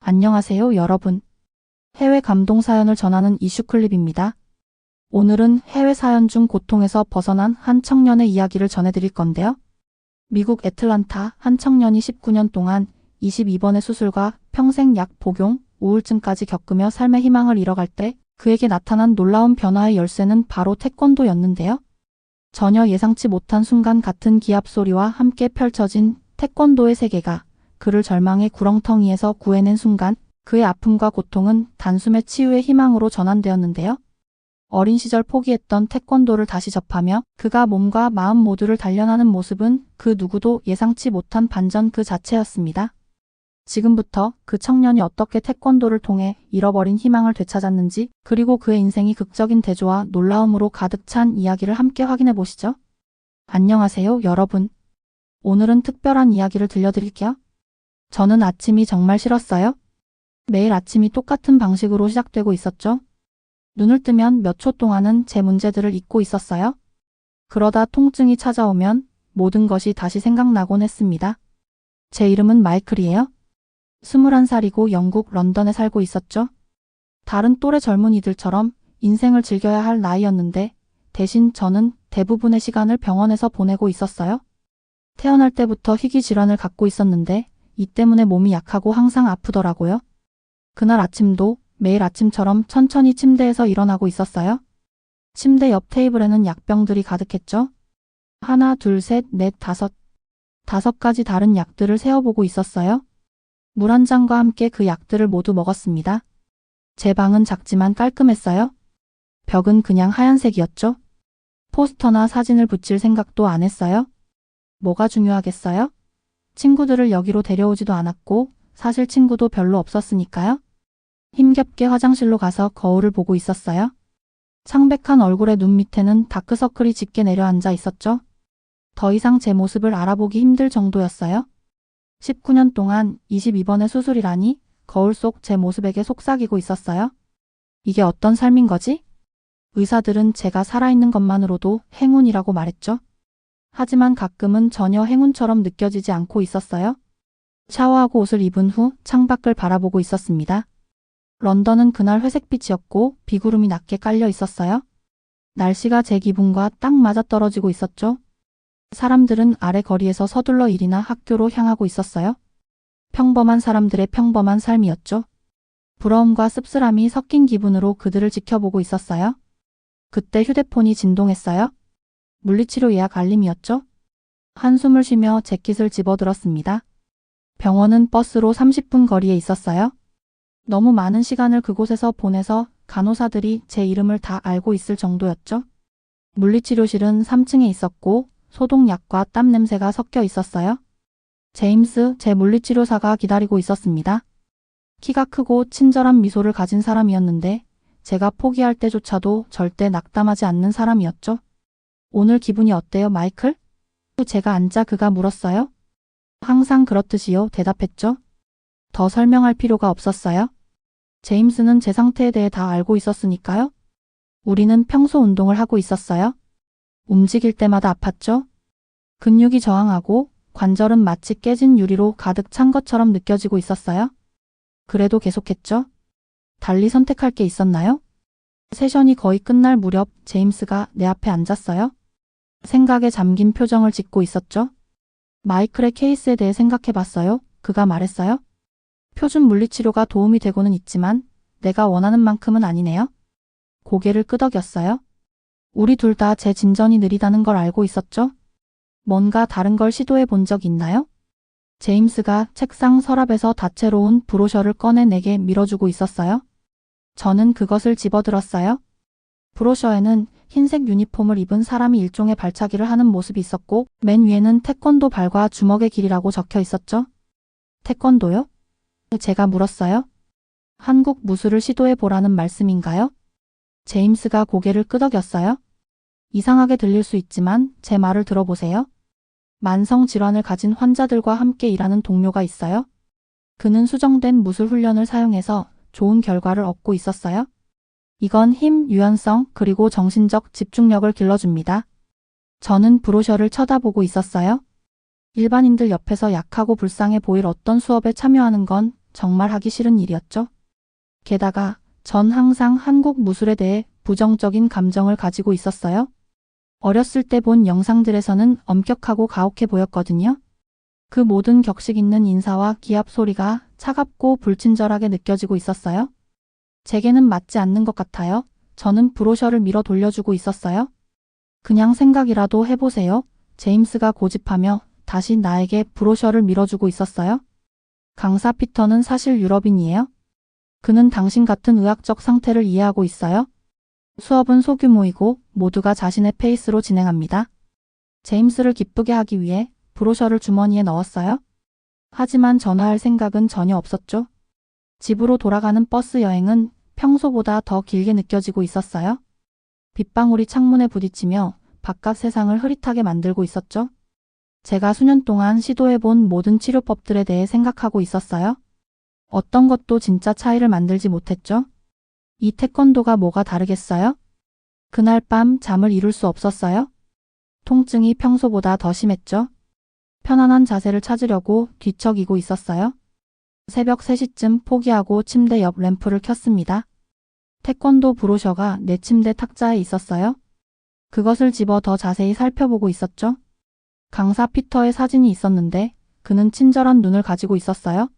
안녕하세요, 여러분. 해외 감동 사연을 전하는 이슈 클립입니다. 오늘은 해외 사연 중 고통에서 벗어난 한 청년의 이야기를 전해드릴 건데요. 미국 애틀란타 한 청년이 19년 동안 22번의 수술과 평생 약 복용, 우울증까지 겪으며 삶의 희망을 잃어갈 때 그에게 나타난 놀라운 변화의 열쇠는 바로 태권도였는데요. 전혀 예상치 못한 순간 같은 기합 소리와 함께 펼쳐진 태권도의 세계가 그를 절망의 구렁텅이에서 구해낸 순간 그의 아픔과 고통은 단숨에 치유의 희망으로 전환되었는데요. 어린 시절 포기했던 태권도를 다시 접하며 그가 몸과 마음 모두를 단련하는 모습은 그 누구도 예상치 못한 반전 그 자체였습니다. 지금부터 그 청년이 어떻게 태권도를 통해 잃어버린 희망을 되찾았는지, 그리고 그의 인생이 극적인 대조와 놀라움으로 가득 찬 이야기를 함께 확인해 보시죠. 안녕하세요, 여러분. 오늘은 특별한 이야기를 들려드릴게요. 저는 아침이 정말 싫었어요. 매일 아침이 똑같은 방식으로 시작되고 있었죠. 눈을 뜨면 몇 초 동안은 제 문제들을 잊고 있었어요. 그러다 통증이 찾아오면 모든 것이 다시 생각나곤 했습니다. 제 이름은 마이클이에요. 21살이고 영국 런던에 살고 있었죠. 다른 또래 젊은이들처럼 인생을 즐겨야 할 나이였는데 대신 저는 대부분의 시간을 병원에서 보내고 있었어요. 태어날 때부터 희귀 질환을 갖고 있었는데 이 때문에 몸이 약하고 항상 아프더라고요. 그날 아침도 매일 아침처럼 천천히 침대에서 일어나고 있었어요. 침대 옆 테이블에는 약병들이 가득했죠. 하나, 둘, 셋, 넷, 다섯. 5가지 다른 약들을 세어보고 있었어요. 물 한 잔과 함께 그 약들을 모두 먹었습니다. 제 방은 작지만 깔끔했어요. 벽은 그냥 하얀색이었죠. 포스터나 사진을 붙일 생각도 안 했어요. 뭐가 중요하겠어요? 친구들을 여기로 데려오지도 않았고 사실 친구도 별로 없었으니까요. 힘겹게 화장실로 가서 거울을 보고 있었어요. 창백한 얼굴의 눈 밑에는 다크서클이 짙게 내려앉아 있었죠. 더 이상 제 모습을 알아보기 힘들 정도였어요. 19년 동안 22번의 수술이라니 거울 속 제 모습에게 속삭이고 있었어요. 이게 어떤 삶인 거지? 의사들은 제가 살아있는 것만으로도 행운이라고 말했죠. 하지만 가끔은 전혀 행운처럼 느껴지지 않고 있었어요. 샤워하고 옷을 입은 후 창밖을 바라보고 있었습니다. 런던은 그날 회색빛이었고 비구름이 낮게 깔려 있었어요. 날씨가 제 기분과 딱 맞아떨어지고 있었죠. 사람들은 아래 거리에서 서둘러 일이나 학교로 향하고 있었어요. 평범한 사람들의 평범한 삶이었죠. 부러움과 씁쓸함이 섞인 기분으로 그들을 지켜보고 있었어요. 그때 휴대폰이 진동했어요. 물리치료 예약 알림이었죠. 한숨을 쉬며 재킷을 집어들었습니다. 병원은 버스로 30분 거리에 있었어요. 너무 많은 시간을 그곳에서 보내서 간호사들이 제 이름을 다 알고 있을 정도였죠. 물리치료실은 3층에 있었고 소독약과 땀 냄새가 섞여 있었어요. 제임스, 제 물리치료사가 기다리고 있었습니다. 키가 크고 친절한 미소를 가진 사람이었는데 제가 포기할 때조차도 절대 낙담하지 않는 사람이었죠. 오늘 기분이 어때요, 마이클? 제가 앉아 그가 물었어요. 항상 그렇듯이요, 대답했죠. 더 설명할 필요가 없었어요. 제임스는 제 상태에 대해 다 알고 있었으니까요. 우리는 평소 운동을 하고 있었어요. 움직일 때마다 아팠죠. 근육이 저항하고 관절은 마치 깨진 유리로 가득 찬 것처럼 느껴지고 있었어요. 그래도 계속했죠. 달리 선택할 게 있었나요? 세션이 거의 끝날 무렵 제임스가 내 앞에 앉았어요. 생각에 잠긴 표정을 짓고 있었죠. 마이클의 케이스에 대해 생각해봤어요. 그가 말했어요. 표준 물리치료가 도움이 되고는 있지만 내가 원하는 만큼은 아니네요. 고개를 끄덕였어요. 우리 둘 다 제 진전이 느리다는 걸 알고 있었죠. 뭔가 다른 걸 시도해 본 적 있나요? 제임스가 책상 서랍에서 다채로운 브로셔를 꺼내 내게 밀어주고 있었어요. 저는 그것을 집어들었어요. 브로셔에는 흰색 유니폼을 입은 사람이 일종의 발차기를 하는 모습이 있었고 맨 위에는 태권도 발과 주먹의 길이라고 적혀 있었죠. 태권도요? 제가 물었어요. 한국 무술을 시도해 보라는 말씀인가요? 제임스가 고개를 끄덕였어요. 이상하게 들릴 수 있지만 제 말을 들어보세요. 만성 질환을 가진 환자들과 함께 일하는 동료가 있어요. 그는 수정된 무술 훈련을 사용해서 좋은 결과를 얻고 있었어요. 이건 힘, 유연성, 그리고 정신적 집중력을 길러줍니다. 저는 브로셔를 쳐다보고 있었어요. 일반인들 옆에서 약하고 불쌍해 보일 어떤 수업에 참여하는 건 정말 하기 싫은 일이었죠. 게다가 전 항상 한국 무술에 대해 부정적인 감정을 가지고 있었어요. 어렸을 때 본 영상들에서는 엄격하고 가혹해 보였거든요. 그 모든 격식 있는 인사와 기합 소리가 차갑고 불친절하게 느껴지고 있었어요. 제게는 맞지 않는 것 같아요. 저는 브로셔를 밀어 돌려주고 있었어요. 그냥 생각이라도 해보세요. 제임스가 고집하며 다시 나에게 브로셔를 밀어주고 있었어요. 강사 피터는 사실 유럽인이에요. 그는 당신 같은 의학적 상태를 이해하고 있어요. 수업은 소규모이고 모두가 자신의 페이스로 진행합니다. 제임스를 기쁘게 하기 위해 브로셔를 주머니에 넣었어요. 하지만 전화할 생각은 전혀 없었죠. 집으로 돌아가는 버스 여행은 평소보다 더 길게 느껴지고 있었어요. 빗방울이 창문에 부딪히며 바깥 세상을 흐릿하게 만들고 있었죠. 제가 수년 동안 시도해본 모든 치료법들에 대해 생각하고 있었어요. 어떤 것도 진짜 차이를 만들지 못했죠. 이 태권도가 뭐가 다르겠어요? 그날 밤 잠을 이룰 수 없었어요. 통증이 평소보다 더 심했죠. 편안한 자세를 찾으려고 뒤척이고 있었어요. 새벽 3시쯤 포기하고 침대 옆 램프를 켰습니다. 태권도 브로셔가 내 침대 탁자에 있었어요. 그것을 집어 더 자세히 살펴보고 있었죠. 강사 피터의 사진이 있었는데 그는 친절한 눈을 가지고 있었어요.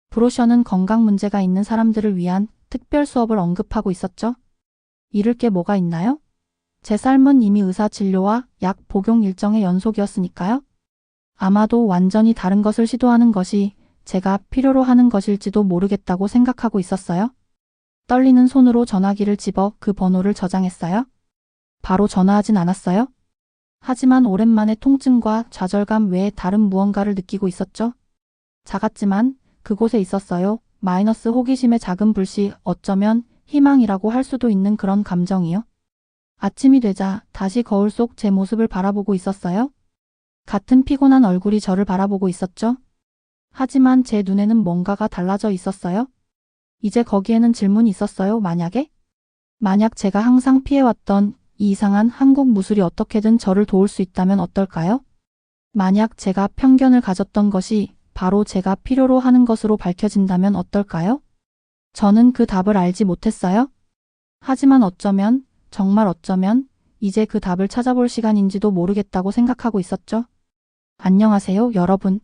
브로셔는 건강 문제가 있는 사람들을 위한 특별 수업을 언급하고 있었죠. 잃을 게 뭐가 있나요? 제 삶은 이미 의사 진료와 약 복용 일정의 연속이었으니까요. 아마도 완전히 다른 것을 시도하는 것이 제가 필요로 하는 것일지도 모르겠다고 생각하고 있었어요. 떨리는 손으로 전화기를 집어 그 번호를 저장했어요. 바로 전화하진 않았어요. 하지만 오랜만에 통증과 좌절감 외에 다른 무언가를 느끼고 있었죠. 작았지만 그곳에 있었어요. 마이너스 호기심의 작은 불씨, 어쩌면 희망이라고 할 수도 있는 그런 감정이요. 아침이 되자 다시 거울 속 제 모습을 바라보고 있었어요. 같은 피곤한 얼굴이 저를 바라보고 있었죠. 하지만 제 눈에는 뭔가가 달라져 있었어요. 이제 거기에는 질문이 있었어요. 만약 제가 항상 피해왔던 이 이상한 한국 무술이 어떻게든 저를 도울 수 있다면 어떨까요? 만약 제가 편견을 가졌던 것이 바로 제가 필요로 하는 것으로 밝혀진다면 어떨까요? 저는 그 답을 알지 못했어요. 하지만 어쩌면, 정말 어쩌면 이제 그 답을 찾아볼 시간인지도 모르겠다고 생각하고 있었죠. 안녕하세요, 여러분.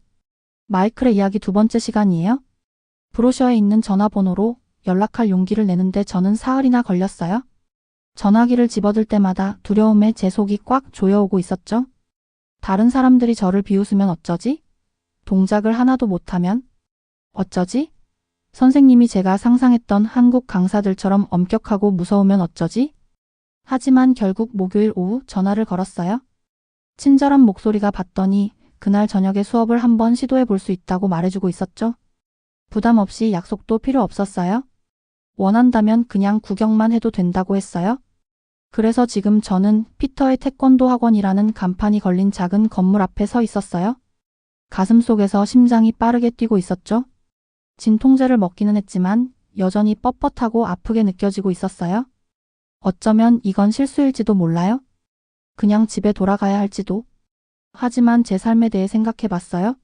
마이클의 이야기 2번째 시간이에요. 브로셔에 있는 전화번호로 연락할 용기를 내는데 저는 사흘이나 걸렸어요. 전화기를 집어들 때마다 두려움에 제 속이 꽉 조여오고 있었죠. 다른 사람들이 저를 비웃으면 어쩌지? 동작을 하나도 못하면? 어쩌지? 선생님이 제가 상상했던 한국 강사들처럼 엄격하고 무서우면 어쩌지? 하지만 결국 목요일 오후 전화를 걸었어요. 친절한 목소리가 받더니 그날 저녁에 수업을 한번 시도해 볼 수 있다고 말해주고 있었죠. 부담 없이 약속도 필요 없었어요. 원한다면 그냥 구경만 해도 된다고 했어요. 그래서 지금 저는 피터의 태권도 학원이라는 간판이 걸린 작은 건물 앞에 서 있었어요. 가슴속에서 심장이 빠르게 뛰고 있었죠. 진통제를 먹기는 했지만 여전히 뻣뻣하고 아프게 느껴지고 있었어요. 어쩌면 이건 실수일지도 몰라요. 그냥 집에 돌아가야 할지도. 하지만 제 삶에 대해 생각해 봤어요.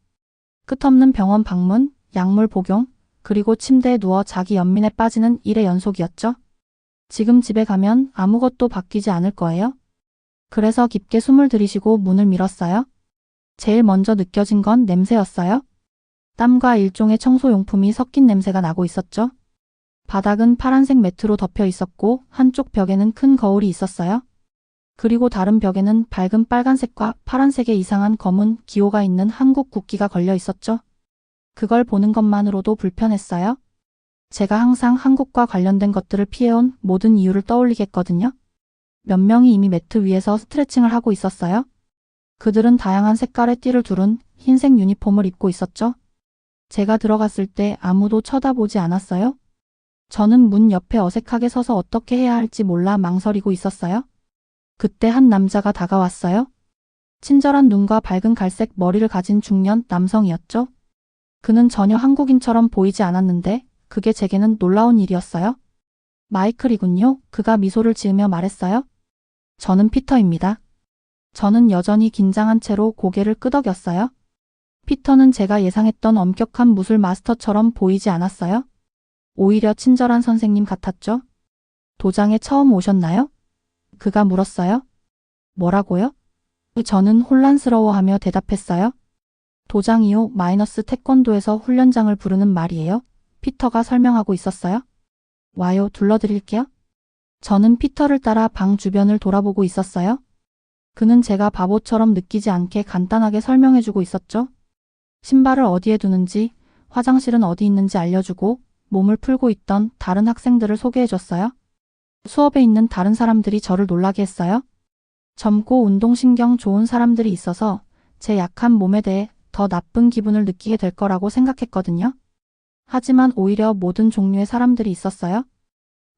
끝없는 병원 방문, 약물 복용, 그리고 침대에 누워 자기 연민에 빠지는 일의 연속이었죠. 지금 집에 가면 아무것도 바뀌지 않을 거예요. 그래서 깊게 숨을 들이쉬고 문을 밀었어요. 제일 먼저 느껴진 건 냄새였어요. 땀과 일종의 청소용품이 섞인 냄새가 나고 있었죠. 바닥은 파란색 매트로 덮여 있었고 한쪽 벽에는 큰 거울이 있었어요. 그리고 다른 벽에는 밝은 빨간색과 파란색의 이상한 검은 기호가 있는 한국 국기가 걸려 있었죠. 그걸 보는 것만으로도 불편했어요. 제가 항상 한국과 관련된 것들을 피해온 모든 이유를 떠올리게 했거든요. 몇 명이 이미 매트 위에서 스트레칭을 하고 있었어요. 그들은 다양한 색깔의 띠를 두른 흰색 유니폼을 입고 있었죠. 제가 들어갔을 때 아무도 쳐다보지 않았어요. 저는 문 옆에 어색하게 서서 어떻게 해야 할지 몰라 망설이고 있었어요. 그때 한 남자가 다가왔어요. 친절한 눈과 밝은 갈색 머리를 가진 중년 남성이었죠. 그는 전혀 한국인처럼 보이지 않았는데 그게 제게는 놀라운 일이었어요. 마이클이군요. 그가 미소를 지으며 말했어요. 저는 피터입니다. 저는 여전히 긴장한 채로 고개를 끄덕였어요. 피터는 제가 예상했던 엄격한 무술 마스터처럼 보이지 않았어요. 오히려 친절한 선생님 같았죠. 도장에 처음 오셨나요? 그가 물었어요. 뭐라고요? 저는 혼란스러워하며 대답했어요. 도장이요, 마이너스 태권도에서 훈련장을 부르는 말이에요. 피터가 설명하고 있었어요. 와요, 둘러드릴게요. 저는 피터를 따라 방 주변을 돌아보고 있었어요. 그는 제가 바보처럼 느끼지 않게 간단하게 설명해주고 있었죠. 신발을 어디에 두는지, 화장실은 어디 있는지 알려주고 몸을 풀고 있던 다른 학생들을 소개해줬어요. 수업에 있는 다른 사람들이 저를 놀라게 했어요. 젊고 운동신경 좋은 사람들이 있어서 제 약한 몸에 대해 더 나쁜 기분을 느끼게 될 거라고 생각했거든요. 하지만 오히려 모든 종류의 사람들이 있었어요.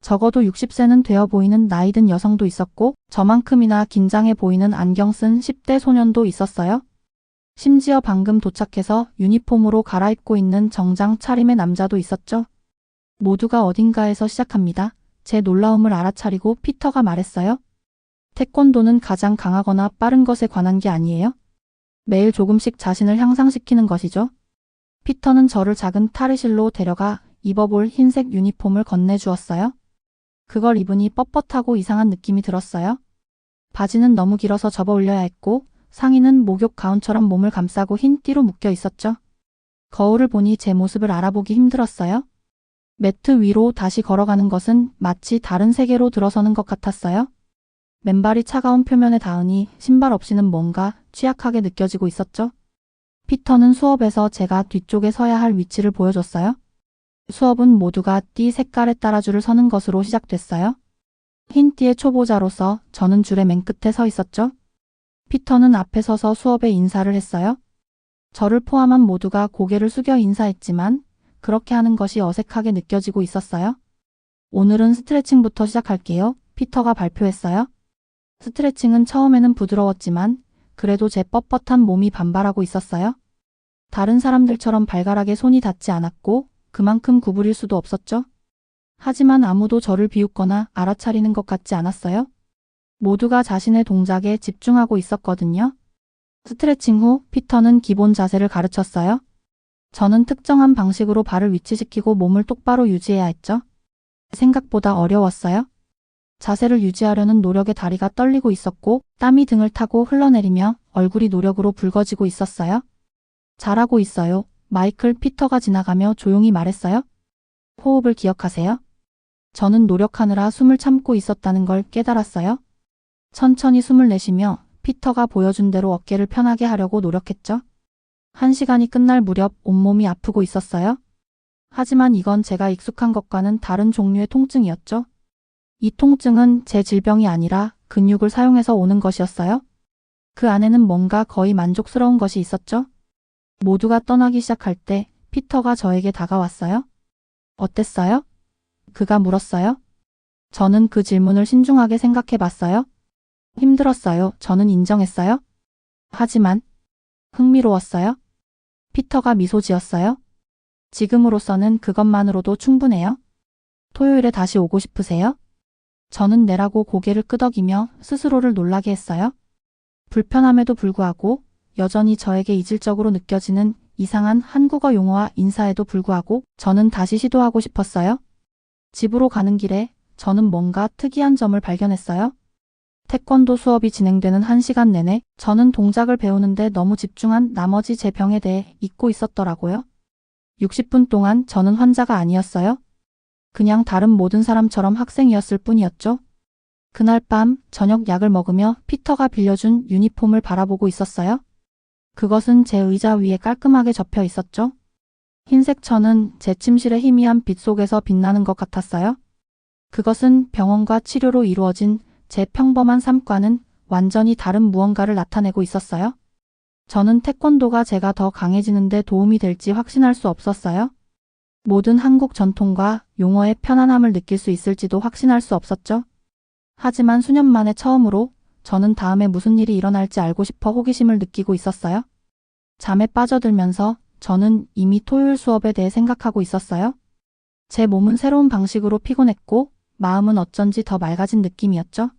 적어도 60세는 되어 보이는 나이든 여성도 있었고 저만큼이나 긴장해 보이는 안경 쓴 10대 소년도 있었어요. 심지어 방금 도착해서 유니폼으로 갈아입고 있는 정장 차림의 남자도 있었죠. 모두가 어딘가에서 시작합니다. 제 놀라움을 알아차리고 피터가 말했어요. 태권도는 가장 강하거나 빠른 것에 관한 게 아니에요. 매일 조금씩 자신을 향상시키는 것이죠. 피터는 저를 작은 탈의실로 데려가 입어볼 흰색 유니폼을 건네주었어요. 그걸 입으니 뻣뻣하고 이상한 느낌이 들었어요. 바지는 너무 길어서 접어 올려야 했고 상의는 목욕 가운처럼 몸을 감싸고 흰 띠로 묶여 있었죠. 거울을 보니 제 모습을 알아보기 힘들었어요. 매트 위로 다시 걸어가는 것은 마치 다른 세계로 들어서는 것 같았어요. 맨발이 차가운 표면에 닿으니 신발 없이는 뭔가 취약하게 느껴지고 있었죠. 피터는 수업에서 제가 뒤쪽에 서야 할 위치를 보여줬어요. 수업은 모두가 띠 색깔에 따라 줄을 서는 것으로 시작됐어요. 흰 띠의 초보자로서 저는 줄의 맨 끝에 서 있었죠. 피터는 앞에 서서 수업에 인사를 했어요. 저를 포함한 모두가 고개를 숙여 인사했지만 그렇게 하는 것이 어색하게 느껴지고 있었어요. 오늘은 스트레칭부터 시작할게요. 피터가 발표했어요. 스트레칭은 처음에는 부드러웠지만 그래도 제 뻣뻣한 몸이 반발하고 있었어요. 다른 사람들처럼 발가락에 손이 닿지 않았고 그만큼 구부릴 수도 없었죠. 하지만 아무도 저를 비웃거나 알아차리는 것 같지 않았어요. 모두가 자신의 동작에 집중하고 있었거든요. 스트레칭 후 피터는 기본 자세를 가르쳤어요. 저는 특정한 방식으로 발을 위치시키고 몸을 똑바로 유지해야 했죠. 생각보다 어려웠어요. 자세를 유지하려는 노력에 다리가 떨리고 있었고 땀이 등을 타고 흘러내리며 얼굴이 노력으로 붉어지고 있었어요. 잘하고 있어요. 마이클 피터가 지나가며 조용히 말했어요. 호흡을 기억하세요. 저는 노력하느라 숨을 참고 있었다는 걸 깨달았어요. 천천히 숨을 내쉬며 피터가 보여준 대로 어깨를 편하게 하려고 노력했죠. 1시간이 끝날 무렵 온몸이 아프고 있었어요. 하지만 이건 제가 익숙한 것과는 다른 종류의 통증이었죠. 이 통증은 제 질병이 아니라 근육을 사용해서 오는 것이었어요. 그 안에는 뭔가 거의 만족스러운 것이 있었죠. 모두가 떠나기 시작할 때 피터가 저에게 다가왔어요. 어땠어요? 그가 물었어요. 저는 그 질문을 신중하게 생각해 봤어요. 힘들었어요. 저는 인정했어요. 하지만 흥미로웠어요. 피터가 미소 지었어요. 지금으로서는 그것만으로도 충분해요. 토요일에 다시 오고 싶으세요? 저는 내라고 고개를 끄덕이며 스스로를 놀라게 했어요. 불편함에도 불구하고 여전히 저에게 이질적으로 느껴지는 이상한 한국어 용어와 인사에도 불구하고 저는 다시 시도하고 싶었어요. 집으로 가는 길에 저는 뭔가 특이한 점을 발견했어요. 태권도 수업이 진행되는 1시간 내내 저는 동작을 배우는데 너무 집중한 나머지 제 병에 대해 잊고 있었더라고요. 60분 동안 저는 환자가 아니었어요. 그냥 다른 모든 사람처럼 학생이었을 뿐이었죠. 그날 밤 저녁 약을 먹으며 피터가 빌려준 유니폼을 바라보고 있었어요. 그것은 제 의자 위에 깔끔하게 접혀 있었죠. 흰색 천은 제 침실의 희미한 빛 속에서 빛나는 것 같았어요. 그것은 병원과 치료로 이루어진 제 평범한 삶과는 완전히 다른 무언가를 나타내고 있었어요. 저는 태권도가 제가 더 강해지는 데 도움이 될지 확신할 수 없었어요. 모든 한국 전통과 용어의 편안함을 느낄 수 있을지도 확신할 수 없었죠. 하지만 수년 만에 처음으로 저는 다음에 무슨 일이 일어날지 알고 싶어 호기심을 느끼고 있었어요. 잠에 빠져들면서 저는 이미 토요일 수업에 대해 생각하고 있었어요. 제 몸은 새로운 방식으로 피곤했고 마음은 어쩐지 더 맑아진 느낌이었죠.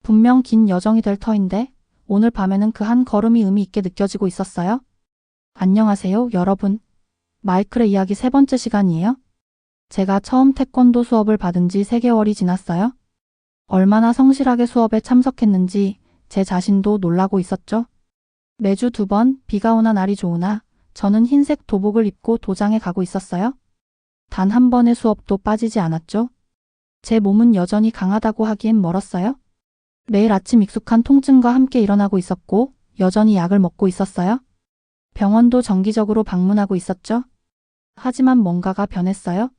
분명 긴 여정이 될 터인데 오늘 밤에는 그 한 걸음이 의미 있게 느껴지고 있었어요. 안녕하세요, 여러분. 마이클의 이야기 세 번째 시간이에요. 제가 처음 태권도 수업을 받은 지 3개월이 지났어요. 얼마나 성실하게 수업에 참석했는지 제 자신도 놀라고 있었죠. 매주 2번 비가 오나 날이 좋으나 저는 흰색 도복을 입고 도장에 가고 있었어요. 단 한 번의 수업도 빠지지 않았죠. 제 몸은 여전히 강하다고 하기엔 멀었어요. 매일 아침 익숙한 통증과 함께 일어나고 있었고 여전히 약을 먹고 있었어요. 병원도 정기적으로 방문하고 있었죠. 하지만 뭔가가 변했어요.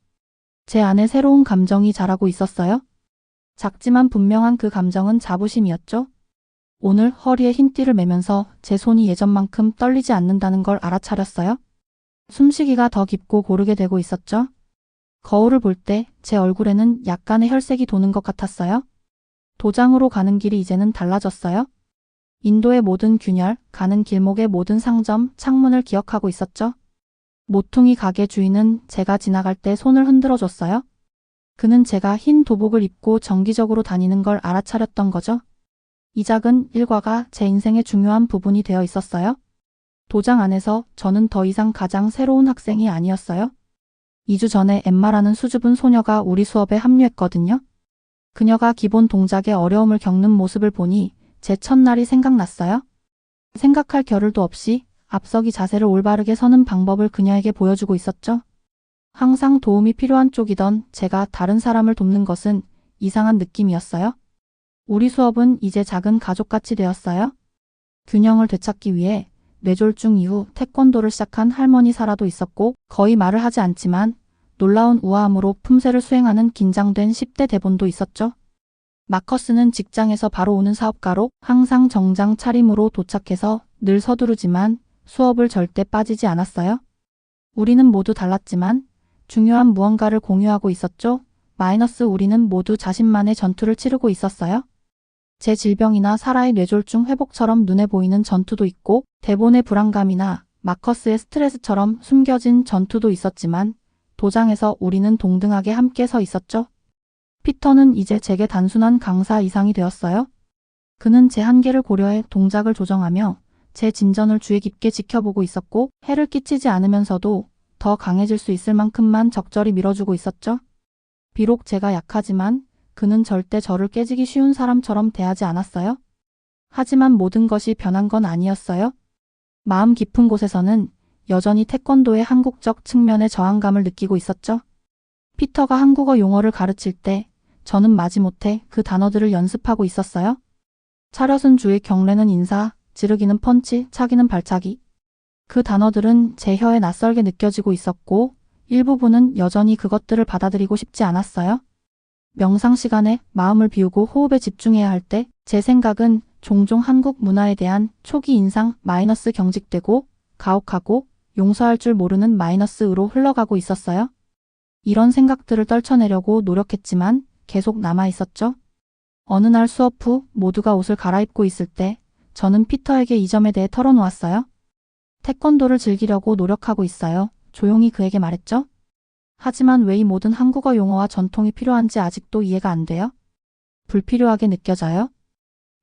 제 안에 새로운 감정이 자라고 있었어요. 작지만 분명한 그 감정은 자부심이었죠. 오늘 허리에 흰 띠를 매면서 제 손이 예전만큼 떨리지 않는다는 걸 알아차렸어요. 숨쉬기가 더 깊고 고르게 되고 있었죠. 거울을 볼 때 제 얼굴에는 약간의 혈색이 도는 것 같았어요. 도장으로 가는 길이 이제는 달라졌어요. 인도의 모든 균열, 가는 길목의 모든 상점, 창문을 기억하고 있었죠. 모퉁이 가게 주인은 제가 지나갈 때 손을 흔들어 줬어요. 그는 제가 흰 도복을 입고 정기적으로 다니는 걸 알아차렸던 거죠. 이 작은 일과가 제 인생의 중요한 부분이 되어 있었어요. 도장 안에서 저는 더 이상 가장 새로운 학생이 아니었어요. 2주 전에 엠마라는 수줍은 소녀가 우리 수업에 합류했거든요. 그녀가 기본 동작에 어려움을 겪는 모습을 보니 제 첫날이 생각났어요. 생각할 겨를도 없이 앞서기 자세를 올바르게 서는 방법을 그녀에게 보여주고 있었죠. 항상 도움이 필요한 쪽이던 제가 다른 사람을 돕는 것은 이상한 느낌이었어요. 우리 수업은 이제 작은 가족같이 되었어요. 균형을 되찾기 위해 뇌졸중 이후 태권도를 시작한 할머니 사라도 있었고 거의 말을 하지 않지만 놀라운 우아함으로 품새를 수행하는 긴장된 10대 대본도 있었죠. 마커스는 직장에서 바로 오는 사업가로 항상 정장 차림으로 도착해서 늘 서두르지만 수업을 절대 빠지지 않았어요. 우리는 모두 달랐지만 중요한 무언가를 공유하고 있었죠. 우리는 모두 자신만의 전투를 치르고 있었어요. 제 질병이나 사라의 뇌졸중 회복처럼 눈에 보이는 전투도 있고 대본의 불안감이나 마커스의 스트레스처럼 숨겨진 전투도 있었지만 도장에서 우리는 동등하게 함께 서 있었죠. 피터는 이제 제게 단순한 강사 이상이 되었어요. 그는 제 한계를 고려해 동작을 조정하며 제 진전을 주의 깊게 지켜보고 있었고 해를 끼치지 않으면서도 더 강해질 수 있을 만큼만 적절히 밀어주고 있었죠. 비록 제가 약하지만 그는 절대 저를 깨지기 쉬운 사람처럼 대하지 않았어요. 하지만 모든 것이 변한 건 아니었어요. 마음 깊은 곳에서는 여전히 태권도의 한국적 측면의 저항감을 느끼고 있었죠. 피터가 한국어 용어를 가르칠 때 저는 마지못해 그 단어들을 연습하고 있었어요. 차렷은 주의, 경례는 인사, 지르기는 펀치, 차기는 발차기. 그 단어들은 제 혀에 낯설게 느껴지고 있었고 일부분은 여전히 그것들을 받아들이고 싶지 않았어요. 명상 시간에 마음을 비우고 호흡에 집중해야 할 때 제 생각은 종종 한국 문화에 대한 초기 인상 경직되고 가혹하고 용서할 줄 모르는 마이너스로 흘러가고 있었어요. 이런 생각들을 떨쳐내려고 노력했지만 계속 남아 있었죠. 어느 날 수업 후 모두가 옷을 갈아입고 있을 때 저는 피터에게 이 점에 대해 털어놓았어요. 태권도를 즐기려고 노력하고 있어요. 조용히 그에게 말했죠. 하지만 왜 이 모든 한국어 용어와 전통이 필요한지 아직도 이해가 안 돼요. 불필요하게 느껴져요.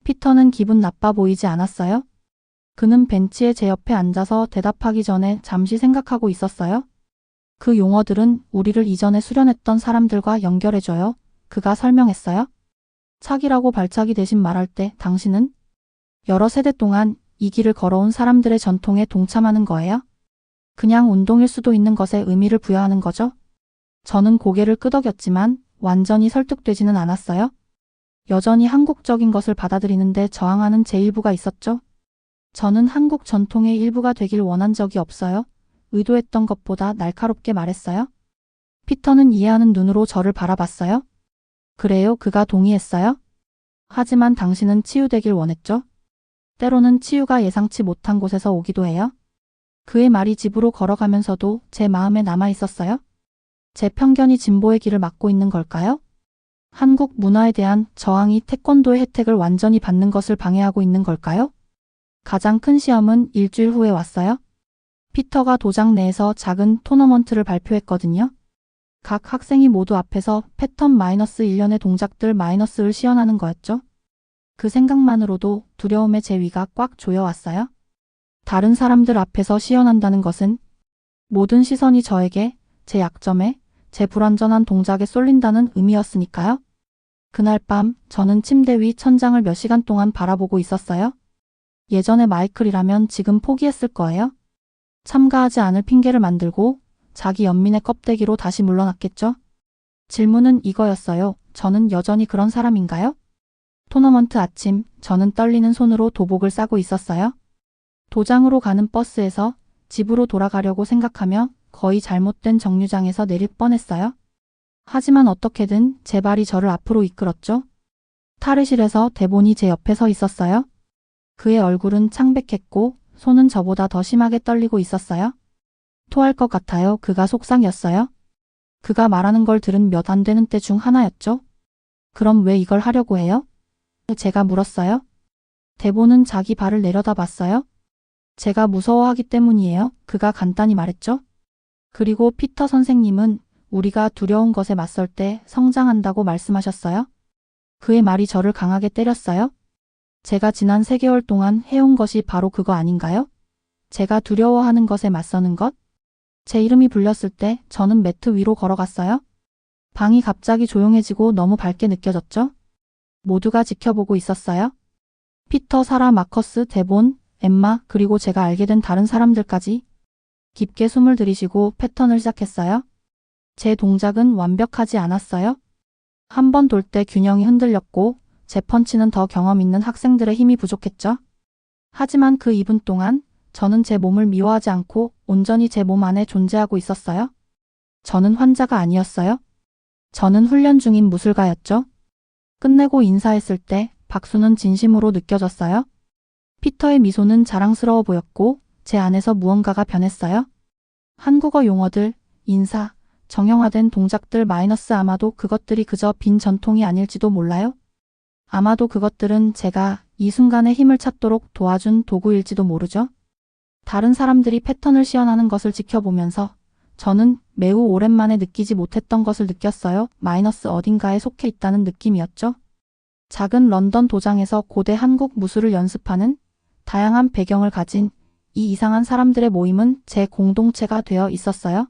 피터는 기분 나빠 보이지 않았어요. 그는 벤치에 제 옆에 앉아서 대답하기 전에 잠시 생각하고 있었어요. 그 용어들은 우리를 이전에 수련했던 사람들과 연결해줘요. 그가 설명했어요. 차기라고 발차기 대신 말할 때 당신은 여러 세대 동안 이 길을 걸어온 사람들의 전통에 동참하는 거예요. 그냥 운동일 수도 있는 것에 의미를 부여하는 거죠. 저는 고개를 끄덕였지만 완전히 설득되지는 않았어요. 여전히 한국적인 것을 받아들이는데 저항하는 제 일부가 있었죠. 저는 한국 전통의 일부가 되길 원한 적이 없어요. 의도했던 것보다 날카롭게 말했어요. 피터는 이해하는 눈으로 저를 바라봤어요. 그래요, 그가 동의했어요. 하지만 당신은 치유되길 원했죠. 때로는 치유가 예상치 못한 곳에서 오기도 해요. 그의 말이 집으로 걸어가면서도 제 마음에 남아 있었어요. 제 편견이 진보의 길을 막고 있는 걸까요? 한국 문화에 대한 저항이 태권도의 혜택을 완전히 받는 것을 방해하고 있는 걸까요? 가장 큰 시험은 일주일 후에 왔어요. 피터가 도장 내에서 작은 토너먼트를 발표했거든요. 각 학생이 모두 앞에서 패턴 -1년의 동작들 -을 시연하는 거였죠. 그 생각만으로도 두려움에 제 위가 꽉 조여왔어요. 다른 사람들 앞에서 시연한다는 것은 모든 시선이 저에게, 제 약점에, 제 불완전한 동작에 쏠린다는 의미였으니까요. 그날 밤 저는 침대 위 천장을 몇 시간 동안 바라보고 있었어요. 예전에 마이클이라면 지금 포기했을 거예요. 참가하지 않을 핑계를 만들고 자기 연민의 껍데기로 다시 물러났겠죠. 질문은 이거였어요. 저는 여전히 그런 사람인가요? 토너먼트 아침, 저는 떨리는 손으로 도복을 싸고 있었어요. 도장으로 가는 버스에서 집으로 돌아가려고 생각하며 거의 잘못된 정류장에서 내릴 뻔했어요. 하지만 어떻게든 제 발이 저를 앞으로 이끌었죠. 탈의실에서 대본이 제 옆에 서 있었어요. 그의 얼굴은 창백했고 손은 저보다 더 심하게 떨리고 있었어요. 토할 것 같아요. 그가 속상이었어요. 그가 말하는 걸 들은 몇 안 되는 때 중 하나였죠. 그럼 왜 이걸 하려고 해요? 제가 물었어요. 대본은 자기 발을 내려다 봤어요. 제가 무서워하기 때문이에요. 그가 간단히 말했죠. 그리고 피터 선생님은 우리가 두려운 것에 맞설 때 성장한다고 말씀하셨어요. 그의 말이 저를 강하게 때렸어요. 제가 지난 3개월 동안 해온 것이 바로 그거 아닌가요? 제가 두려워하는 것에 맞서는 것? 제 이름이 불렸을 때 저는 매트 위로 걸어갔어요. 방이 갑자기 조용해지고 너무 밝게 느껴졌죠? 모두가 지켜보고 있었어요. 피터, 사라, 마커스, 데본, 엠마, 그리고 제가 알게 된 다른 사람들까지. 깊게 숨을 들이쉬고 패턴을 시작했어요. 제 동작은 완벽하지 않았어요. 한 번 돌 때 균형이 흔들렸고 제 펀치는 더 경험 있는 학생들의 힘이 부족했죠. 하지만 그 2분 동안 저는 제 몸을 미워하지 않고 온전히 제 몸 안에 존재하고 있었어요. 저는 환자가 아니었어요. 저는 훈련 중인 무술가였죠. 끝내고 인사했을 때 박수는 진심으로 느껴졌어요. 피터의 미소는 자랑스러워 보였고 제 안에서 무언가가 변했어요. 한국어 용어들, 인사, 정형화된 동작들 마이너스 아마도 그것들이 그저 빈 전통이 아닐지도 몰라요. 아마도 그것들은 제가 이 순간에 힘을 찾도록 도와준 도구일지도 모르죠. 다른 사람들이 패턴을 시연하는 것을 지켜보면서 저는 매우 오랜만에 느끼지 못했던 것을 느꼈어요. 마이너스 어딘가에 속해 있다는 느낌이었죠. 작은 런던 도장에서 고대 한국 무술을 연습하는 다양한 배경을 가진 이 이상한 사람들의 모임은 제 공동체가 되어 있었어요.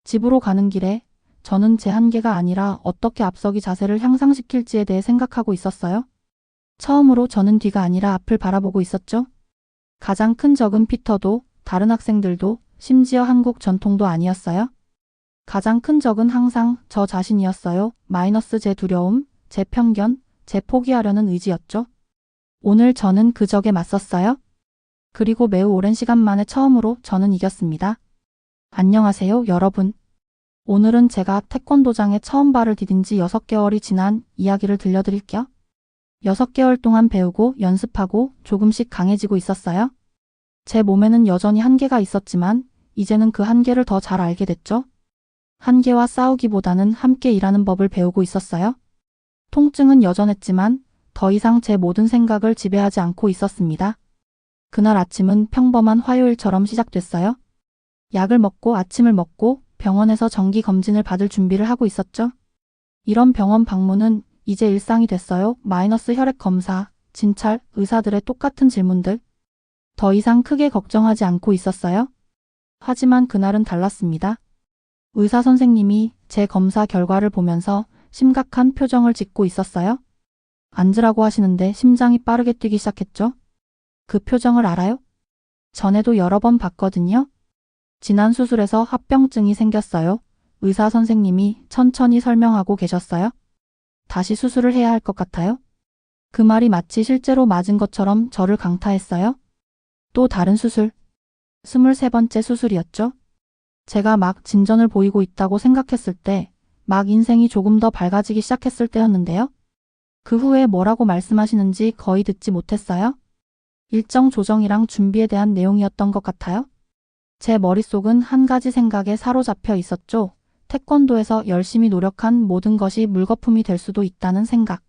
집으로 가는 길에 저는 제 한계가 아니라 어떻게 앞서기 자세를 향상시킬지에 대해 생각하고 있었어요. 처음으로 저는 뒤가 아니라 앞을 바라보고 있었죠. 가장 큰 적은 피터도 다른 학생들도 심지어 한국 전통도 아니었어요. 가장 큰 적은 항상 저 자신이었어요. 마이너스 제 두려움, 제 편견, 제 포기하려는 의지였죠. 오늘 저는 그 적에 맞섰어요. 그리고 매우 오랜 시간 만에 처음으로 저는 이겼습니다. 안녕하세요, 여러분. 오늘은 제가 태권도장에 처음 발을 디딘 지 6개월이 지난 이야기를 들려드릴게요. 6개월 동안 배우고 연습하고 조금씩 강해지고 있었어요. 제 몸에는 여전히 한계가 있었지만 이제는 그 한계를 더 잘 알게 됐죠. 한계와 싸우기보다는 함께 일하는 법을 배우고 있었어요. 통증은 여전했지만 더 이상 제 모든 생각을 지배하지 않고 있었습니다. 그날 아침은 평범한 화요일처럼 시작됐어요. 약을 먹고 아침을 먹고 병원에서 정기 검진을 받을 준비를 하고 있었죠. 이런 병원 방문은 이제 일상이 됐어요. 마이너스 혈액 검사, 진찰, 의사들의 똑같은 질문들. 더 이상 크게 걱정하지 않고 있었어요. 하지만 그날은 달랐습니다. 의사 선생님이 제 검사 결과를 보면서 심각한 표정을 짓고 있었어요. 앉으라고 하시는데 심장이 빠르게 뛰기 시작했죠. 그 표정을 알아요? 전에도 여러 번 봤거든요. 지난 수술에서 합병증이 생겼어요. 의사 선생님이 천천히 설명하고 계셨어요. 다시 수술을 해야 할 것 같아요. 그 말이 마치 실제로 맞은 것처럼 저를 강타했어요. 또 다른 수술. 23번째 수술이었죠. 제가 막 진전을 보이고 있다고 생각했을 때, 막 인생이 조금 더 밝아지기 시작했을 때였는데요. 그 후에 뭐라고 말씀하시는지 거의 듣지 못했어요. 일정 조정이랑 준비에 대한 내용이었던 것 같아요. 제 머릿속은 한 가지 생각에 사로잡혀 있었죠. 태권도에서 열심히 노력한 모든 것이 물거품이 될 수도 있다는 생각.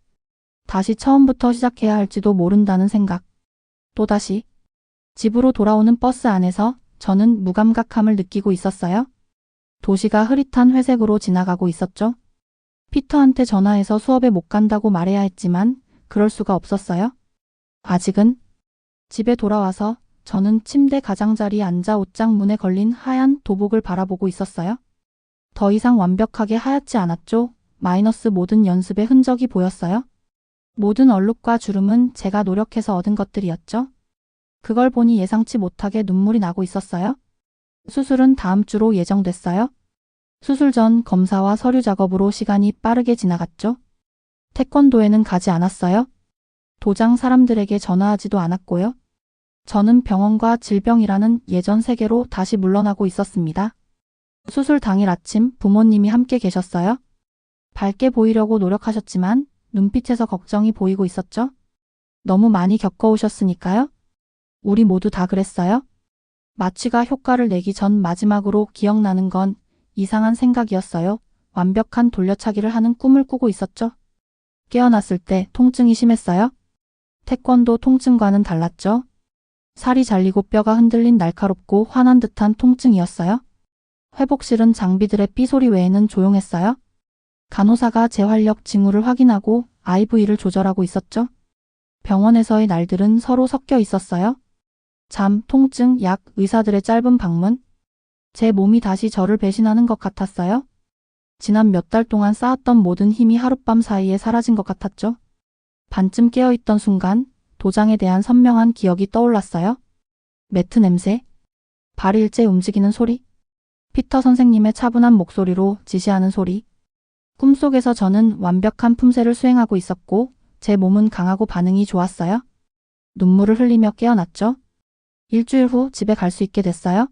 다시 처음부터 시작해야 할지도 모른다는 생각. 또다시 집으로 돌아오는 버스 안에서 저는 무감각함을 느끼고 있었어요. 도시가 흐릿한 회색으로 지나가고 있었죠. 피터한테 전화해서 수업에 못 간다고 말해야 했지만 그럴 수가 없었어요. 아직은 집에 돌아와서 저는 침대 가장자리에 앉아 옷장 문에 걸린 하얀 도복을 바라보고 있었어요. 더 이상 완벽하게 하얗지 않았죠. 마이너스 모든 연습의 흔적이 보였어요. 모든 얼룩과 주름은 제가 노력해서 얻은 것들이었죠. 그걸 보니 예상치 못하게 눈물이 나고 있었어요. 수술은 다음 주로 예정됐어요. 수술 전 검사와 서류 작업으로 시간이 빠르게 지나갔죠. 태권도에는 가지 않았어요. 도장 사람들에게 전화하지도 않았고요. 저는 병원과 질병이라는 예전 세계로 다시 물러나고 있었습니다. 수술 당일 아침 부모님이 함께 계셨어요. 밝게 보이려고 노력하셨지만 눈빛에서 걱정이 보이고 있었죠. 너무 많이 겪어오셨으니까요. 우리 모두 다 그랬어요. 마취가 효과를 내기 전 마지막으로 기억나는 건 이상한 생각이었어요. 완벽한 돌려차기를 하는 꿈을 꾸고 있었죠. 깨어났을 때 통증이 심했어요. 태권도 통증과는 달랐죠. 살이 잘리고 뼈가 흔들린 날카롭고 화난 듯한 통증이었어요. 회복실은 장비들의 삐소리 외에는 조용했어요. 간호사가 재활력 징후를 확인하고 IV를 조절하고 있었죠. 병원에서의 날들은 서로 섞여 있었어요. 잠, 통증, 약, 의사들의 짧은 방문. 제 몸이 다시 저를 배신하는 것 같았어요. 지난 몇 달 동안 쌓았던 모든 힘이 하룻밤 사이에 사라진 것 같았죠. 반쯤 깨어있던 순간 도장에 대한 선명한 기억이 떠올랐어요. 매트 냄새, 발이 일제 움직이는 소리, 피터 선생님의 차분한 목소리로 지시하는 소리. 꿈속에서 저는 완벽한 품새를 수행하고 있었고 제 몸은 강하고 반응이 좋았어요. 눈물을 흘리며 깨어났죠. 일주일 후 집에 갈 수 있게 됐어요.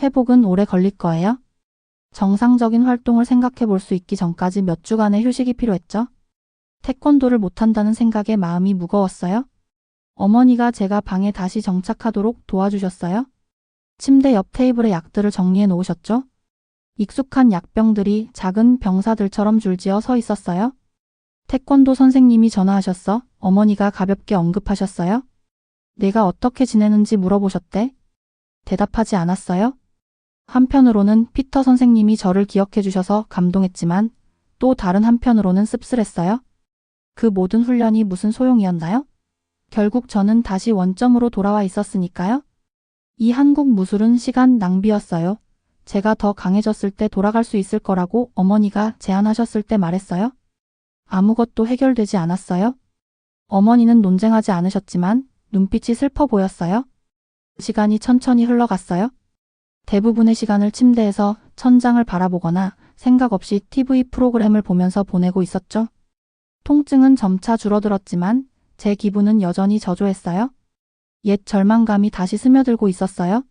회복은 오래 걸릴 거예요. 정상적인 활동을 생각해 볼 수 있기 전까지 몇 주간의 휴식이 필요했죠. 태권도를 못한다는 생각에 마음이 무거웠어요. 어머니가 제가 방에 다시 정착하도록 도와주셨어요. 침대 옆 테이블에 약들을 정리해 놓으셨죠. 익숙한 약병들이 작은 병사들처럼 줄지어 서 있었어요. 태권도 선생님이 전화하셨어. 어머니가 가볍게 언급하셨어요. 내가 어떻게 지내는지 물어보셨대. 대답하지 않았어요. 한편으로는 피터 선생님이 저를 기억해 주셔서 감동했지만 또 다른 한편으로는 씁쓸했어요. 그 모든 훈련이 무슨 소용이었나요? 결국 저는 다시 원점으로 돌아와 있었으니까요. 이 한국 무술은 시간 낭비였어요. 제가 더 강해졌을 때 돌아갈 수 있을 거라고 어머니가 제안하셨을 때 말했어요. 아무것도 해결되지 않았어요. 어머니는 논쟁하지 않으셨지만 눈빛이 슬퍼 보였어요. 시간이 천천히 흘러갔어요. 대부분의 시간을 침대에서 천장을 바라보거나 생각 없이 TV 프로그램을 보면서 보내고 있었죠. 통증은 점차 줄어들었지만 제 기분은 여전히 저조했어요. 옛 절망감이 다시 스며들고 있었어요.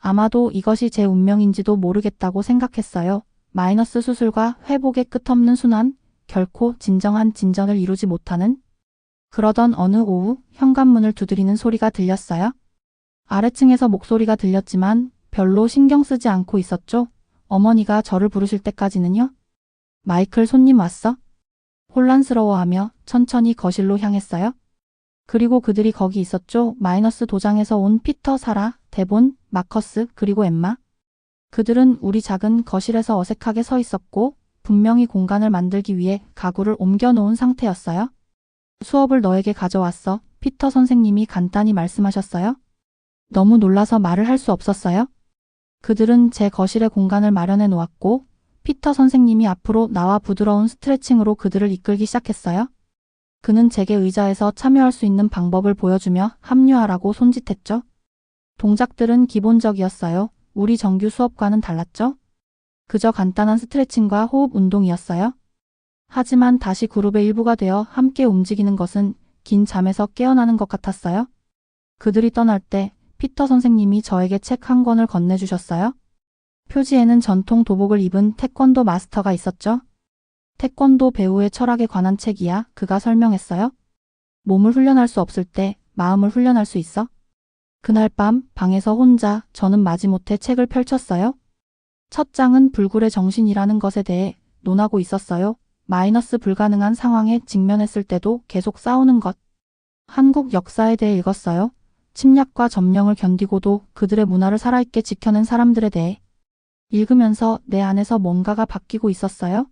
아마도 이것이 제 운명인지도 모르겠다고 생각했어요. 마이너스 수술과 회복의 끝없는 순환, 결코 진정한 진전을 이루지 못하는. 그러던 어느 오후 현관문을 두드리는 소리가 들렸어요. 아래층에서 목소리가 들렸지만 별로 신경 쓰지 않고 있었죠. 어머니가 저를 부르실 때까지는요. 마이클, 손님 왔어? 혼란스러워하며 천천히 거실로 향했어요. 그리고 그들이 거기 있었죠. 마이너스 도장에서 온 피터, 사라, 데본, 마커스, 그리고 엠마. 그들은 우리 작은 거실에서 어색하게 서 있었고 분명히 공간을 만들기 위해 가구를 옮겨놓은 상태였어요. 수업을 너에게 가져왔어. 피터 선생님이 간단히 말씀하셨어요. 너무 놀라서 말을 할 수 없었어요. 그들은 제 거실에 공간을 마련해 놓았고 피터 선생님이 앞으로 나와 부드러운 스트레칭으로 그들을 이끌기 시작했어요. 그는 제게 의자에서 참여할 수 있는 방법을 보여주며 합류하라고 손짓했죠. 동작들은 기본적이었어요. 우리 정규 수업과는 달랐죠. 그저 간단한 스트레칭과 호흡 운동이었어요. 하지만 다시 그룹의 일부가 되어 함께 움직이는 것은 긴 잠에서 깨어나는 것 같았어요. 그들이 떠날 때 피터 선생님이 저에게 책 한 권을 건네주셨어요. 표지에는 전통 도복을 입은 태권도 마스터가 있었죠. 태권도 배우의 철학에 관한 책이야. 그가 설명했어요. 몸을 훈련할 수 없을 때 마음을 훈련할 수 있어. 그날 밤 방에서 혼자 저는 마지못해 책을 펼쳤어요. 첫 장은 불굴의 정신이라는 것에 대해 논하고 있었어요. 마이너스 불가능한 상황에 직면했을 때도 계속 싸우는 것. 한국 역사에 대해 읽었어요. 침략과 점령을 견디고도 그들의 문화를 살아있게 지켜낸 사람들에 대해. 읽으면서 내 안에서 뭔가가 바뀌고 있었어요.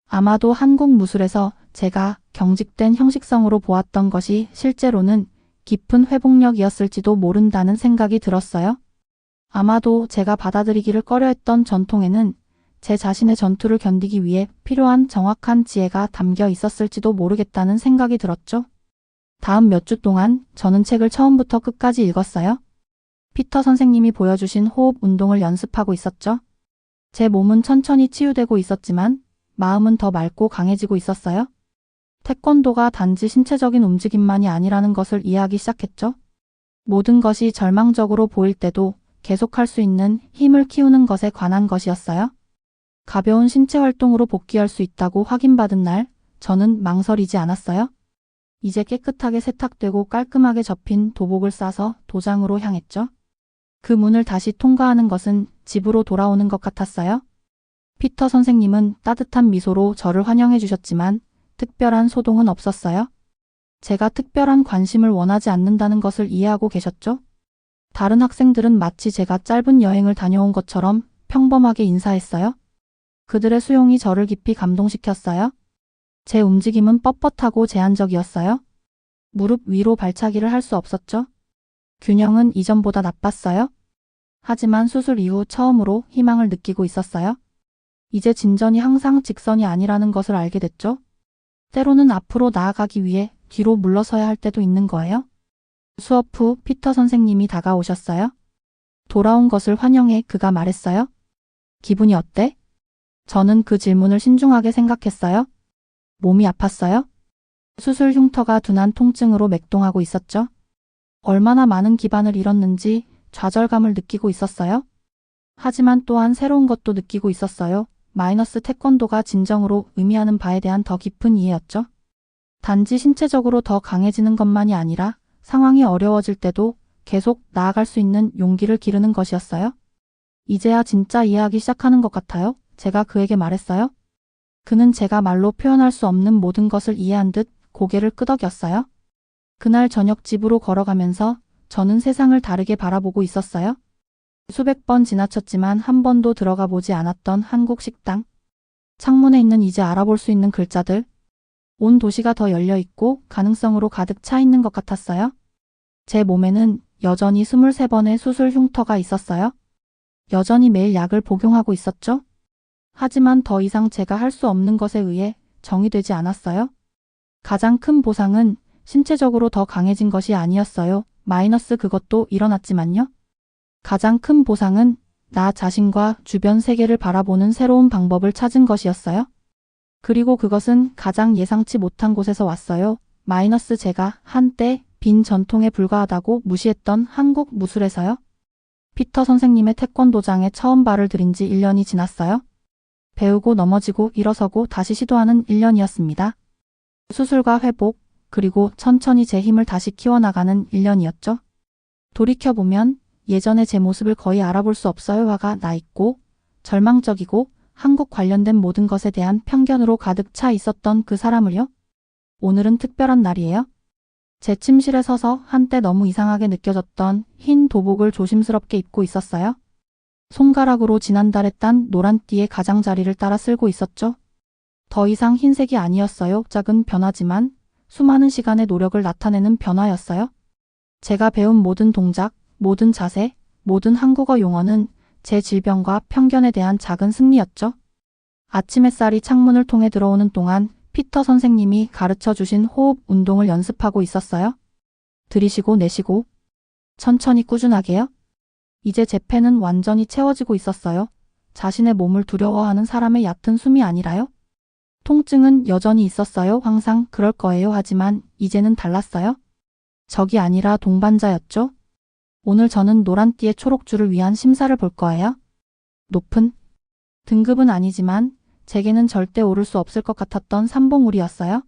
아마도 한국 무술에서 제가 경직된 형식성으로 보았던 것이 실제로는 깊은 회복력이었을지도 모른다는 생각이 들었어요. 아마도 제가 받아들이기를 꺼려했던 전통에는 제 자신의 전투를 견디기 위해 필요한 정확한 지혜가 담겨 있었을지도 모르겠다는 생각이 들었죠. 다음 몇 주 동안 저는 책을 처음부터 끝까지 읽었어요. 피터 선생님이 보여주신 호흡 운동을 연습하고 있었죠. 제 몸은 천천히 치유되고 있었지만 마음은 더 맑고 강해지고 있었어요. 태권도가 단지 신체적인 움직임만이 아니라는 것을 이해하기 시작했죠. 모든 것이 절망적으로 보일 때도 계속할 수 있는 힘을 키우는 것에 관한 것이었어요. 가벼운 신체 활동으로 복귀할 수 있다고 확인받은 날, 저는 망설이지 않았어요. 이제 깨끗하게 세탁되고 깔끔하게 접힌 도복을 싸서 도장으로 향했죠. 그 문을 다시 통과하는 것은 집으로 돌아오는 것 같았어요. 피터 선생님은 따뜻한 미소로 저를 환영해 주셨지만 특별한 소동은 없었어요. 제가 특별한 관심을 원하지 않는다는 것을 이해하고 계셨죠? 다른 학생들은 마치 제가 짧은 여행을 다녀온 것처럼 평범하게 인사했어요. 그들의 수용이 저를 깊이 감동시켰어요. 제 움직임은 뻣뻣하고 제한적이었어요. 무릎 위로 발차기를 할 수 없었죠. 균형은 이전보다 나빴어요. 하지만 수술 이후 처음으로 희망을 느끼고 있었어요. 이제 진전이 항상 직선이 아니라는 것을 알게 됐죠. 때로는 앞으로 나아가기 위해 뒤로 물러서야 할 때도 있는 거예요. 수업 후 피터 선생님이 다가오셨어요. 돌아온 것을 환영해 그가 말했어요. 기분이 어때? 저는 그 질문을 신중하게 생각했어요. 몸이 아팠어요? 수술 흉터가 둔한 통증으로 맥동하고 있었죠. 얼마나 많은 기반을 잃었는지 좌절감을 느끼고 있었어요. 하지만 또한 새로운 것도 느끼고 있었어요. 마이너스 태권도가 진정으로 의미하는 바에 대한 더 깊은 이해였죠. 단지 신체적으로 더 강해지는 것만이 아니라 상황이 어려워질 때도 계속 나아갈 수 있는 용기를 기르는 것이었어요. 이제야 진짜 이해하기 시작하는 것 같아요. 제가 그에게 말했어요. 그는 제가 말로 표현할 수 없는 모든 것을 이해한 듯 고개를 끄덕였어요. 그날 저녁 집으로 걸어가면서 저는 세상을 다르게 바라보고 있었어요. 수백 번 지나쳤지만 한 번도 들어가 보지 않았던 한국 식당. 창문에 있는 이제 알아볼 수 있는 글자들. 온 도시가 더 열려있고 가능성으로 가득 차 있는 것 같았어요. 제 몸에는 여전히 23번의 수술 흉터가 있었어요. 여전히 매일 약을 복용하고 있었죠. 하지만 더 이상 제가 할 수 없는 것에 의해 정의되지 않았어요. 가장 큰 보상은 신체적으로 더 강해진 것이 아니었어요. 마이너스 그것도 일어났지만요. 가장 큰 보상은 나 자신과 주변 세계를 바라보는 새로운 방법을 찾은 것이었어요. 그리고 그것은 가장 예상치 못한 곳에서 왔어요. 마이너스 제가 한때 빈 전통에 불과하다고 무시했던 한국 무술에서요. 피터 선생님의 태권도장에 처음 발을 들인 지 1년이 지났어요. 배우고 넘어지고 일어서고 다시 시도하는 1년이었습니다. 수술과 회복, 그리고 천천히 제 힘을 다시 키워나가는 1년이었죠. 돌이켜보면 예전에 제 모습을 거의 알아볼 수 없어요. 화가 나 있고 절망적이고 한국 관련된 모든 것에 대한 편견으로 가득 차 있었던 그 사람을요. 오늘은 특별한 날이에요. 제 침실에 서서 한때 너무 이상하게 느껴졌던 흰 도복을 조심스럽게 입고 있었어요. 손가락으로 지난달에 딴 노란 띠의 가장자리를 따라 쓸고 있었죠. 더 이상 흰색이 아니었어요. 작은 변화지만 수많은 시간의 노력을 나타내는 변화였어요. 제가 배운 모든 동작, 모든 자세, 모든 한국어 용어는 제 질병과 편견에 대한 작은 승리였죠. 아침 햇살이 창문을 통해 들어오는 동안 피터 선생님이 가르쳐 주신 호흡 운동을 연습하고 있었어요. 들이쉬고 내쉬고 천천히 꾸준하게요. 이제 제 폐는 완전히 채워지고 있었어요. 자신의 몸을 두려워하는 사람의 얕은 숨이 아니라요. 통증은 여전히 있었어요. 항상 그럴 거예요. 하지만 이제는 달랐어요. 적이 아니라 동반자였죠. 오늘 저는 노란띠의 초록줄을 위한 심사를 볼 거예요. 높은 등급은 아니지만 제게는 절대 오를 수 없을 것 같았던 삼봉우리였어요.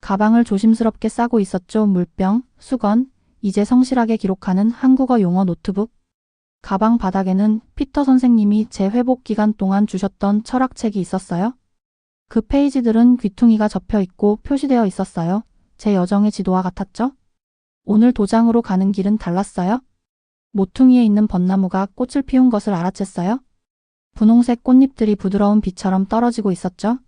가방을 조심스럽게 싸고 있었죠. 물병, 수건, 이제 성실하게 기록하는 한국어 용어 노트북. 가방 바닥에는 피터 선생님이 제 회복 기간 동안 주셨던 철학책이 있었어요. 그 페이지들은 귀퉁이가 접혀 있고 표시되어 있었어요. 제 여정의 지도와 같았죠. 오늘 도장으로 가는 길은 달랐어요. 모퉁이에 있는 벚나무가 꽃을 피운 것을 알아챘어요. 분홍색 꽃잎들이 부드러운 비처럼 떨어지고 있었죠.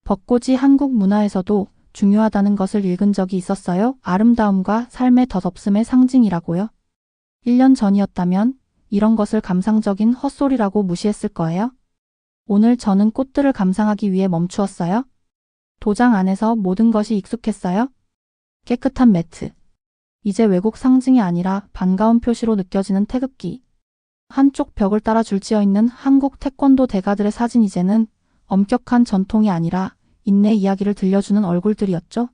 벚꽃이 한국 문화에서도 중요하다는 것을 읽은 적이 있었어요. 아름다움과 삶의 덧없음의 상징이라고요. 1년 전이었다면 이런 것을 감상적인 헛소리라고 무시했을 거예요. 오늘 저는 꽃들을 감상하기 위해 멈추었어요. 도장 안에서 모든 것이 익숙했어요. 깨끗한 매트. 이제 외국 상징이 아니라 반가운 표시로 느껴지는 태극기. 한쪽 벽을 따라 줄지어 있는 한국 태권도 대가들의 사진. 이제는 엄격한 전통이 아니라 인내 이야기를 들려주는 얼굴들이었죠.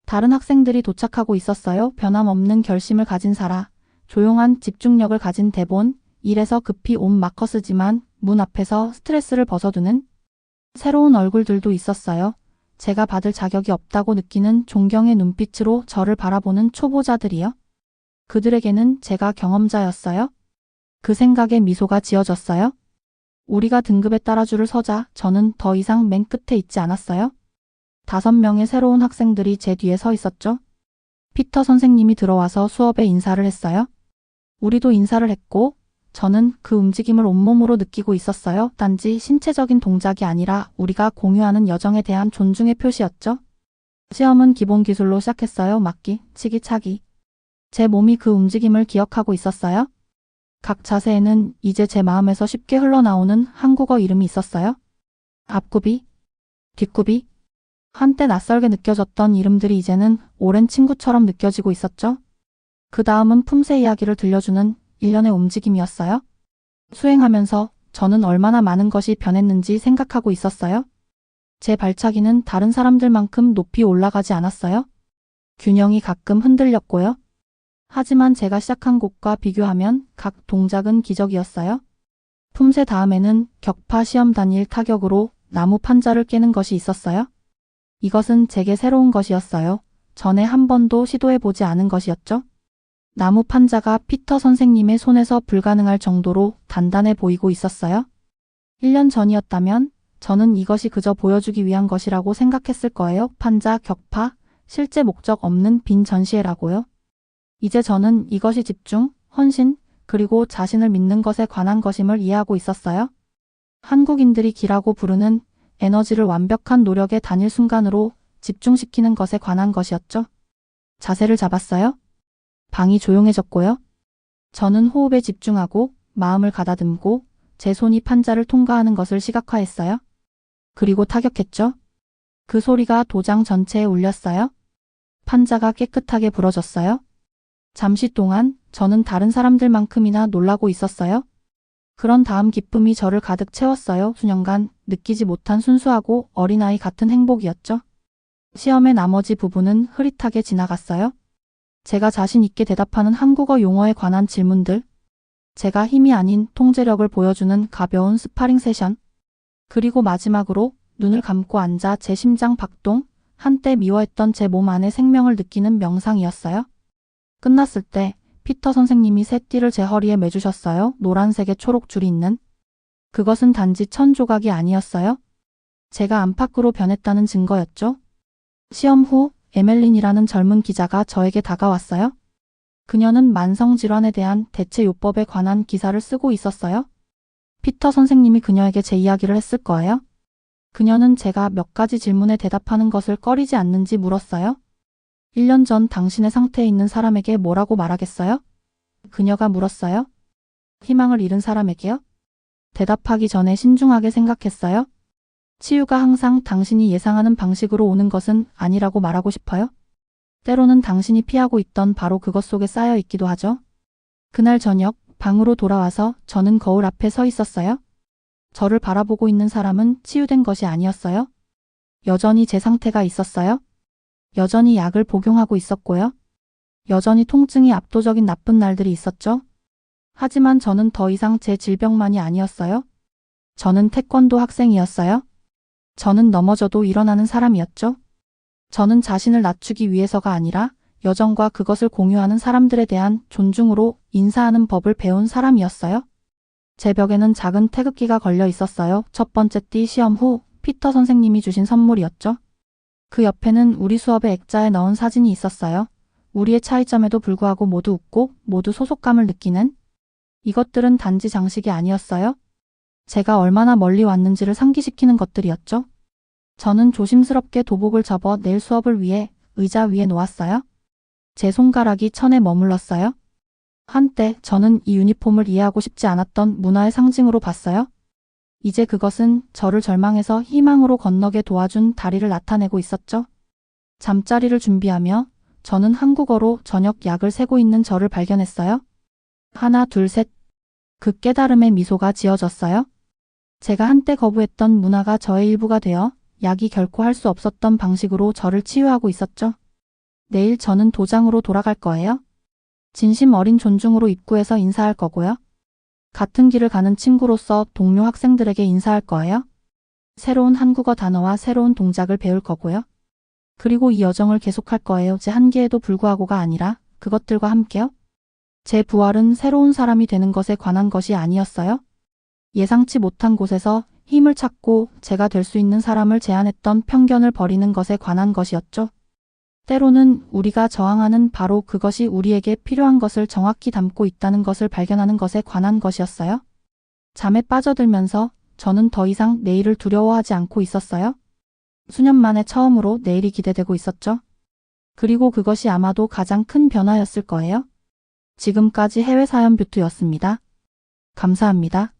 다른 학생들이 도착하고 있었어요. 변함없는 결심을 가진 사라. 조용한 집중력을 가진 대본. 일에서 급히 온 마커스지만 문 앞에서 스트레스를 벗어두는 새로운 얼굴들도 있었어요. 제가 받을 자격이 없다고 느끼는 존경의 눈빛으로 저를 바라보는 초보자들이요. 그들에게는 제가 경험자였어요. 그 생각에 미소가 지어졌어요. 우리가 등급에 따라 줄을 서자 저는 더 이상 맨 끝에 있지 않았어요. 5명의 새로운 학생들이 제 뒤에 서 있었죠. 피터 선생님이 들어와서 수업에 인사를 했어요. 우리도 인사를 했고 저는 그 움직임을 온몸으로 느끼고 있었어요. 단지 신체적인 동작이 아니라 우리가 공유하는 여정에 대한 존중의 표시였죠. 시험은 기본 기술로 시작했어요. 막기, 치기, 차기. 제 몸이 그 움직임을 기억하고 있었어요. 각 자세에는 이제 제 마음에서 쉽게 흘러나오는 한국어 이름이 있었어요. 앞구비, 뒷구비. 한때 낯설게 느껴졌던 이름들이 이제는 오랜 친구처럼 느껴지고 있었죠. 그 다음은 품새 이야기를 들려주는 일련의 움직임이었어요. 수행하면서 저는 얼마나 많은 것이 변했는지 생각하고 있었어요. 제 발차기는 다른 사람들만큼 높이 올라가지 않았어요. 균형이 가끔 흔들렸고요. 하지만 제가 시작한 곳과 비교하면 각 동작은 기적이었어요. 품새 다음에는 격파 시험 단일 타격으로 나무 판자를 깨는 것이 있었어요. 이것은 제게 새로운 것이었어요. 전에 한 번도 시도해보지 않은 것이었죠. 나무 판자가 피터 선생님의 손에서 불가능할 정도로 단단해 보이고 있었어요. 1년 전이었다면 저는 이것이 그저 보여주기 위한 것이라고 생각했을 거예요. 판자, 격파, 실제 목적 없는 빈 전시회라고요. 이제 저는 이것이 집중, 헌신, 그리고 자신을 믿는 것에 관한 것임을 이해하고 있었어요. 한국인들이 기라고 부르는 에너지를 완벽한 노력의 단일 순간으로 집중시키는 것에 관한 것이었죠. 자세를 잡았어요. 방이 조용해졌고요. 저는 호흡에 집중하고 마음을 가다듬고 제 손이 판자를 통과하는 것을 시각화했어요. 그리고 타격했죠. 그 소리가 도장 전체에 울렸어요. 판자가 깨끗하게 부러졌어요. 잠시 동안 저는 다른 사람들만큼이나 놀라고 있었어요. 그런 다음 기쁨이 저를 가득 채웠어요. 수년간 느끼지 못한 순수하고 어린아이 같은 행복이었죠. 시험의 나머지 부분은 흐릿하게 지나갔어요. 제가 자신 있게 대답하는 한국어 용어에 관한 질문들, 제가 힘이 아닌 통제력을 보여주는 가벼운 스파링 세션, 그리고 마지막으로 눈을 감고 앉아 제 심장 박동, 한때 미워했던 제 몸 안에 생명을 느끼는 명상이었어요. 끝났을 때 피터 선생님이 새 띠를 제 허리에 매주셨어요. 노란색의 초록 줄이 있는. 그것은 단지 천 조각이 아니었어요. 제가 안팎으로 변했다는 증거였죠. 시험 후 에멜린이라는 젊은 기자가 저에게 다가왔어요. 그녀는 만성질환에 대한 대체 요법에 관한 기사를 쓰고 있었어요. 피터 선생님이 그녀에게 제 이야기를 했을 거예요. 그녀는 제가 몇 가지 질문에 대답하는 것을 꺼리지 않는지 물었어요. 1년 전 당신의 상태에 있는 사람에게 뭐라고 말하겠어요? 그녀가 물었어요. 희망을 잃은 사람에게요? 대답하기 전에 신중하게 생각했어요. 치유가 항상 당신이 예상하는 방식으로 오는 것은 아니라고 말하고 싶어요. 때로는 당신이 피하고 있던 바로 그것 속에 쌓여 있기도 하죠. 그날 저녁 방으로 돌아와서 저는 거울 앞에 서 있었어요. 저를 바라보고 있는 사람은 치유된 것이 아니었어요. 여전히 제 상태가 있었어요. 여전히 약을 복용하고 있었고요. 여전히 통증이 압도적인 나쁜 날들이 있었죠. 하지만 저는 더 이상 제 질병만이 아니었어요. 저는 태권도 학생이었어요. 저는 넘어져도 일어나는 사람이었죠. 저는 자신을 낮추기 위해서가 아니라 여정과 그것을 공유하는 사람들에 대한 존중으로 인사하는 법을 배운 사람이었어요. 제 벽에는 작은 태극기가 걸려 있었어요. 첫 번째 띠 시험 후 피터 선생님이 주신 선물이었죠. 그 옆에는 우리 수업의 액자에 넣은 사진이 있었어요. 우리의 차이점에도 불구하고 모두 웃고 모두 소속감을 느끼는. 이것들은 단지 장식이 아니었어요. 제가 얼마나 멀리 왔는지를 상기시키는 것들이었죠. 저는 조심스럽게 도복을 접어 내일 수업을 위해 의자 위에 놓았어요. 제 손가락이 천에 머물렀어요. 한때 저는 이 유니폼을 이해하고 싶지 않았던 문화의 상징으로 봤어요. 이제 그것은 저를 절망에서 희망으로 건너게 도와준 다리를 나타내고 있었죠. 잠자리를 준비하며 저는 한국어로 저녁 약을 세고 있는 저를 발견했어요. 하나, 둘, 셋. 그 깨달음의 미소가 지어졌어요. 제가 한때 거부했던 문화가 저의 일부가 되어 약이 결코 할 수 없었던 방식으로 저를 치유하고 있었죠. 내일 저는 도장으로 돌아갈 거예요. 진심 어린 존중으로 입구에서 인사할 거고요. 같은 길을 가는 친구로서 동료 학생들에게 인사할 거예요. 새로운 한국어 단어와 새로운 동작을 배울 거고요. 그리고 이 여정을 계속할 거예요. 제 한계에도 불구하고가 아니라 그것들과 함께요. 제 부활은 새로운 사람이 되는 것에 관한 것이 아니었어요. 예상치 못한 곳에서 힘을 찾고 제가 될 수 있는 사람을 제안했던 편견을 버리는 것에 관한 것이었죠. 때로는 우리가 저항하는 바로 그것이 우리에게 필요한 것을 정확히 담고 있다는 것을 발견하는 것에 관한 것이었어요. 잠에 빠져들면서 저는 더 이상 내일을 두려워하지 않고 있었어요. 수년 만에 처음으로 내일이 기대되고 있었죠. 그리고 그것이 아마도 가장 큰 변화였을 거예요. 지금까지 해외 사연 뷰투였습니다. 감사합니다.